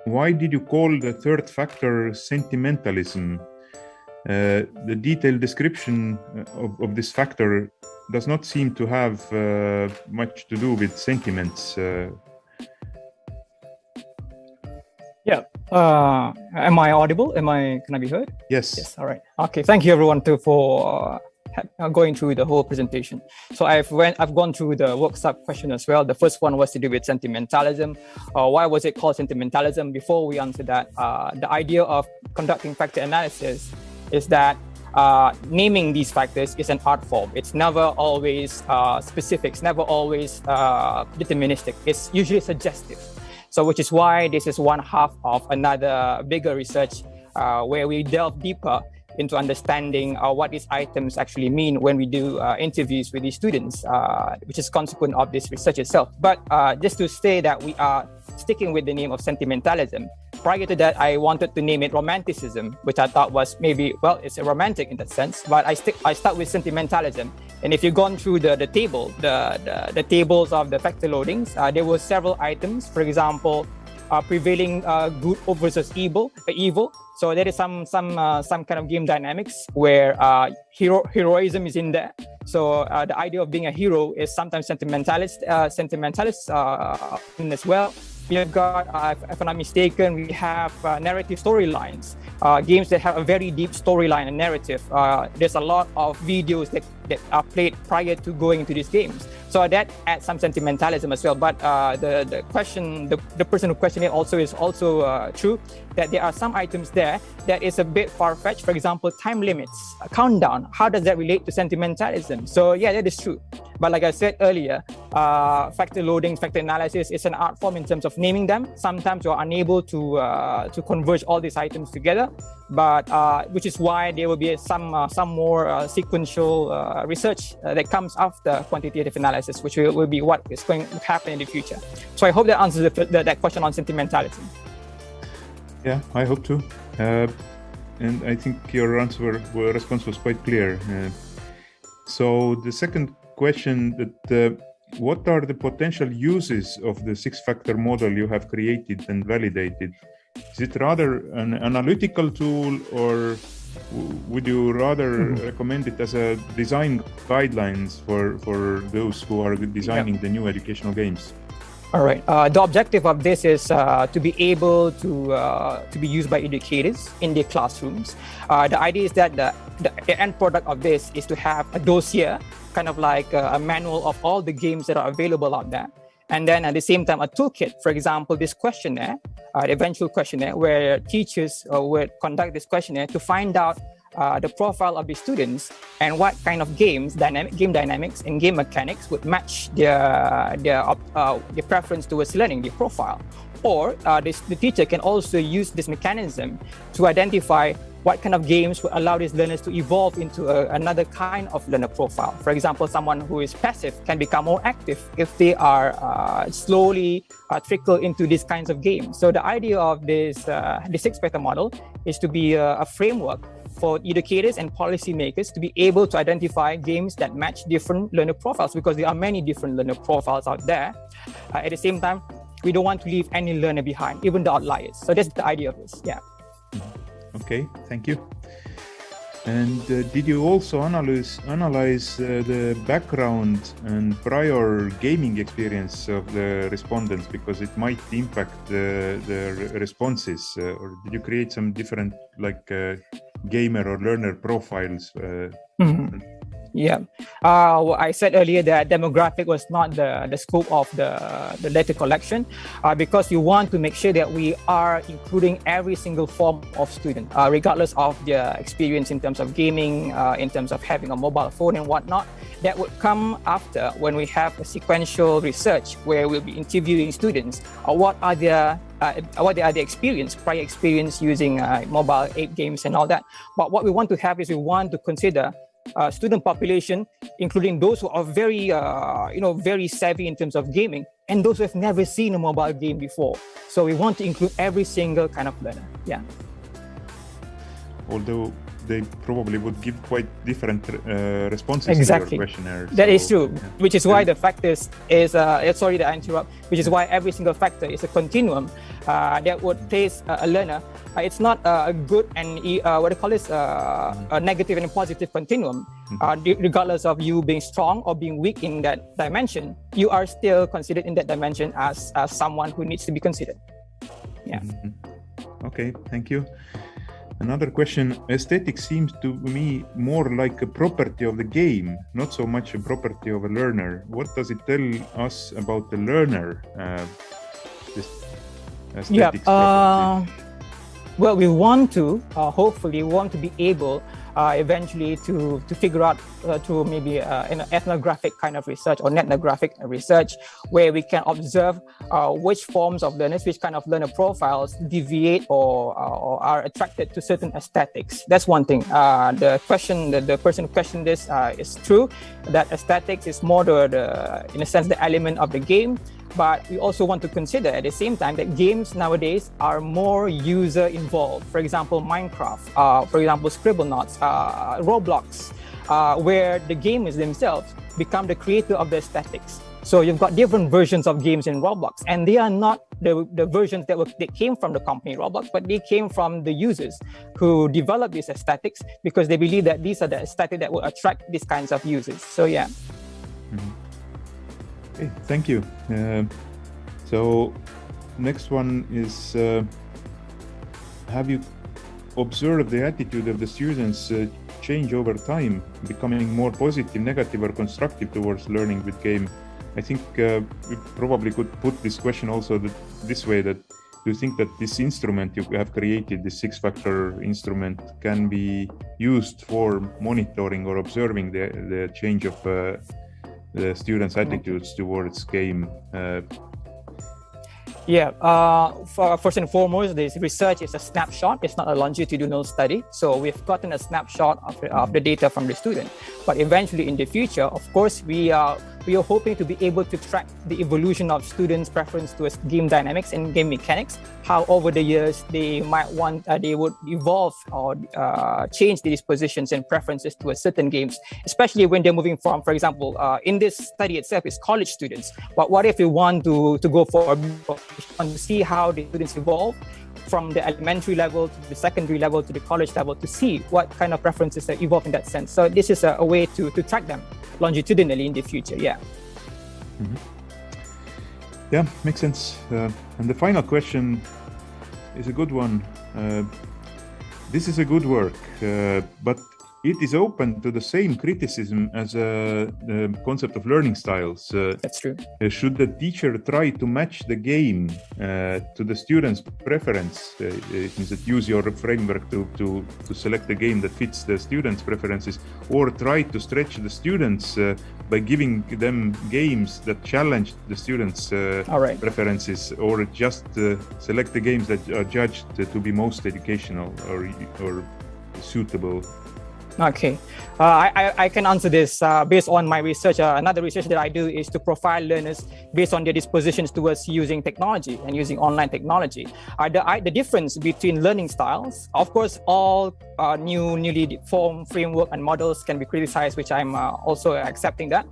why did you call the third factor sentimentalism? The detailed description of this factor does not seem to have much to do with sentiments. Am I audible? Can I be heard? Yes. Yes. All right. Okay. Thank you, everyone, for going through the whole presentation. So I've gone through the workshop question as well. The first one was to do with sentimentalism. Why was it called sentimentalism? Before we answer that, the idea of conducting factor analysis is that naming these factors is an art form. It's never always specific. It's never always deterministic. It's usually suggestive. So which is why this is one half of another bigger research where we delve deeper into understanding what these items actually mean when we do interviews with these students, which is consequent of this research itself. But just to say that we are sticking with the name of sentimentalism. Prior to that, I wanted to name it romanticism, which I thought was maybe, well, it's a romantic in that sense, but I start with sentimentalism. And if you've gone through the table, the tables of the factor loadings, there were several items. For example, prevailing good versus evil. So there is some kind of game dynamics where heroism is in there. So the idea of being a hero is sometimes sentimentalist as well. We have got, if I'm not mistaken, we have narrative storylines, games that have a very deep storyline and narrative. There's a lot of videos that are played prior to going into these games. So that adds some sentimentalism as well. But the person who questioned it is also true that there are some items there that is a bit far-fetched. For example, time limits, a countdown. How does that relate to sentimentalism? So yeah, that is true. But like I said earlier, factor loading, factor analysis is an art form in terms of naming them. Sometimes you're unable to converge all these items together, but which is why there will be some more sequential research that comes after quantitative analysis, which will be what is going to happen in the future. So I hope that answers that question on sentimentalism. Yeah, I hope too. And I think your response was quite clear. So the second question, that what are the potential uses of the six-factor model you have created and validated? Is it rather an analytical tool, or would you rather recommend it as a design guidelines for those who are designing the new educational games? All right. The objective of this is to be able to be used by educators in their classrooms. The idea is that the end product of this is to have a dossier, kind of like a manual of all the games that are available out there. And then at the same time, a toolkit, for example, this questionnaire, the eventual questionnaire, where teachers would conduct this questionnaire to find out the profile of the students and what kind of game dynamics and game mechanics would match their preference towards learning, their profile. Or the teacher can also use this mechanism to identify what kind of games would allow these learners to evolve into another kind of learner profile. For example, someone who is passive can become more active if they are slowly trickle into these kinds of games. So the idea of the six-factor model is to be a framework for educators and policymakers to be able to identify games that match different learner profiles, because there are many different learner profiles out there. At the same time, we don't want to leave any learner behind, even the outliers. So that's the idea of this. Yeah. Okay, thank you. And did you also analyze the background and prior gaming experience of the respondents, because it might impact the responses? Or did you create some different gamer or learner profiles? Yeah. I said earlier that demographic was not the scope of the data collection, because you want to make sure that we are including every single form of student, regardless of their experience in terms of gaming, in terms of having a mobile phone and whatnot. That would come after, when we have a sequential research where we'll be interviewing students. What are their prior experience using mobile app games and all that. But what we want to have is we want to consider student population, including those who are very, very savvy in terms of gaming, and those who have never seen a mobile game before. So we want to include every single kind of learner. Yeah. Although they probably would give quite different responses exactly. to your questionnaire. That is true, which is why the factors is, sorry to interrupt, which is why every single factor is a continuum that would place a learner. It's not a good and what do you call this, a negative and a positive continuum. Regardless of you being strong or being weak in that dimension, you are still considered in that dimension as someone who needs to be considered. Yeah. Okay, thank you. Another question, aesthetics seems to me more like a property of the game, not so much a property of a learner. What does it tell us about the learner, this aesthetics property? Well, we want to, hopefully, want to be able eventually to figure out through maybe an ethnographic kind of research or ethnographic research, where we can observe which forms of learners, which kind of learner profiles deviate or are attracted to certain aesthetics. That's one thing. The person who questioned this is true, that aesthetics is more in a sense, the element of the game. But we also want to consider at the same time that games nowadays are more user involved. For example, Minecraft, for example, Scribblenauts, Roblox, where the gamers themselves become the creator of the aesthetics. So you've got different versions of games in Roblox, and they are not the versions that came from the company Roblox, but they came from the users who developed these aesthetics because they believe that these are the aesthetics that will attract these kinds of users. So yeah. Okay, thank you. So next one is, have you observed the attitude of the students change over time, becoming more positive, negative, or constructive towards learning with game? I think we probably could put this question also this way, that do you think that this instrument you have created, this six-factor instrument, can be used for monitoring or observing the change of the students' attitudes towards game? First and foremost, this research is a snapshot. It's not a longitudinal study. So we've gotten a snapshot of the data from the student. But eventually in the future, of course, we are hoping to be able to track the evolution of students' preference towards game dynamics and game mechanics, how over the years they would evolve or change the dispositions and preferences towards certain games, especially when they're moving from, for example, in this study itself is college students. But what if we want to go for to see how the students evolve from the elementary level to the secondary level to the college level, to see what kind of preferences that evolve in that sense. So this is a way to track them longitudinally in the future. Yeah, makes sense. And the final question is a good one. This is a good work, but it is open to the same criticism as the concept of learning styles. That's true. Should the teacher try to match the game to the student's preference? It means that use your framework to select the game that fits the student's preferences, or try to stretch the students by giving them games that challenge the students' preferences, or just select the games that are judged to be most educational or suitable? Okay, I can answer this based on my research. Another research that I do is to profile learners based on their dispositions towards using technology and using online technology. The difference between learning styles, of course, all newly formed framework and models can be criticized, which I'm also accepting that.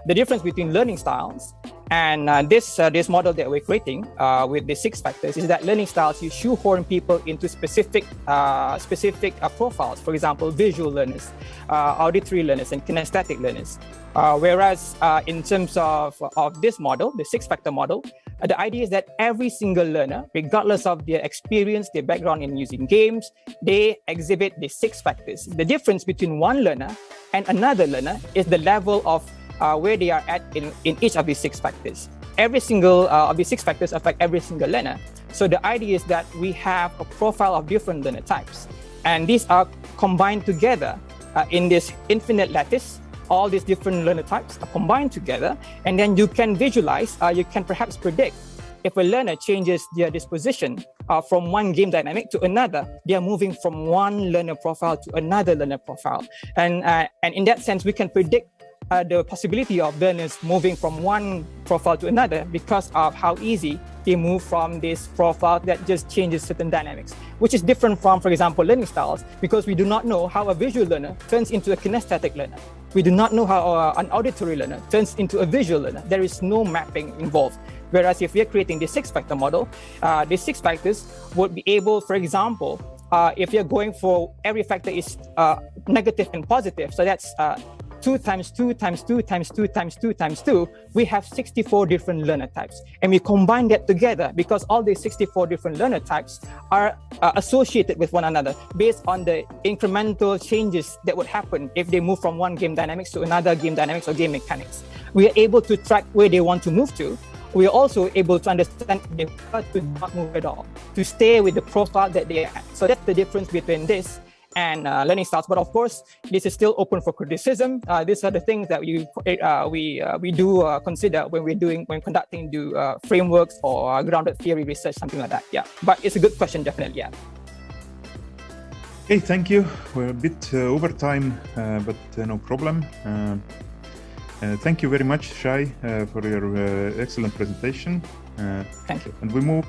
The difference between learning styles and this model that we're creating with the 6 factors is that learning styles, you shoehorn people into specific profiles. For example, visual learners, auditory learners, and kinesthetic learners. Whereas in terms of this model, the 6-factor model, the idea is that every single learner, regardless of their experience, their background in using games, they exhibit the 6 factors. The difference between one learner and another learner is the level of where they are at in each of these 6 factors. Every single of these 6 factors affect every single learner. So the idea is that we have a profile of different learner types, and these are combined together in this infinite lattice. All these different learner types are combined together, and then you can visualize, you can perhaps predict if a learner changes their disposition from one game dynamic to another, they are moving from one learner profile to another learner profile. And in that sense, we can predict the possibility of learners moving from one profile to another because of how easy they move from this profile that just changes certain dynamics, which is different from, for example, learning styles, because we do not know how a visual learner turns into a kinesthetic learner. We do not know how an auditory learner turns into a visual learner. There is no mapping involved. Whereas if we are creating the 6-factor model, the 6 factors would be able, for example, if you're going for every factor is negative and positive, so that's 2 times 2 times 2 times 2 times 2 times 2, we have 64 different learner types. And we combine that together because all these 64 different learner types are associated with one another based on the incremental changes that would happen if they move from one game dynamics to another game dynamics or game mechanics. We are able to track where they want to move to. We are also able to understand they want to not move at all, to stay with the profile that they are at. So that's the difference between this and learning styles. But of course, this is still open for criticism. These are the things that we do consider when conducting frameworks or grounded theory research, something like that. Yeah, but it's a good question, definitely. Yeah. Okay, thank you. We're a bit over time, but no problem. Thank you very much, Shai, for your excellent presentation. Thank you. And we move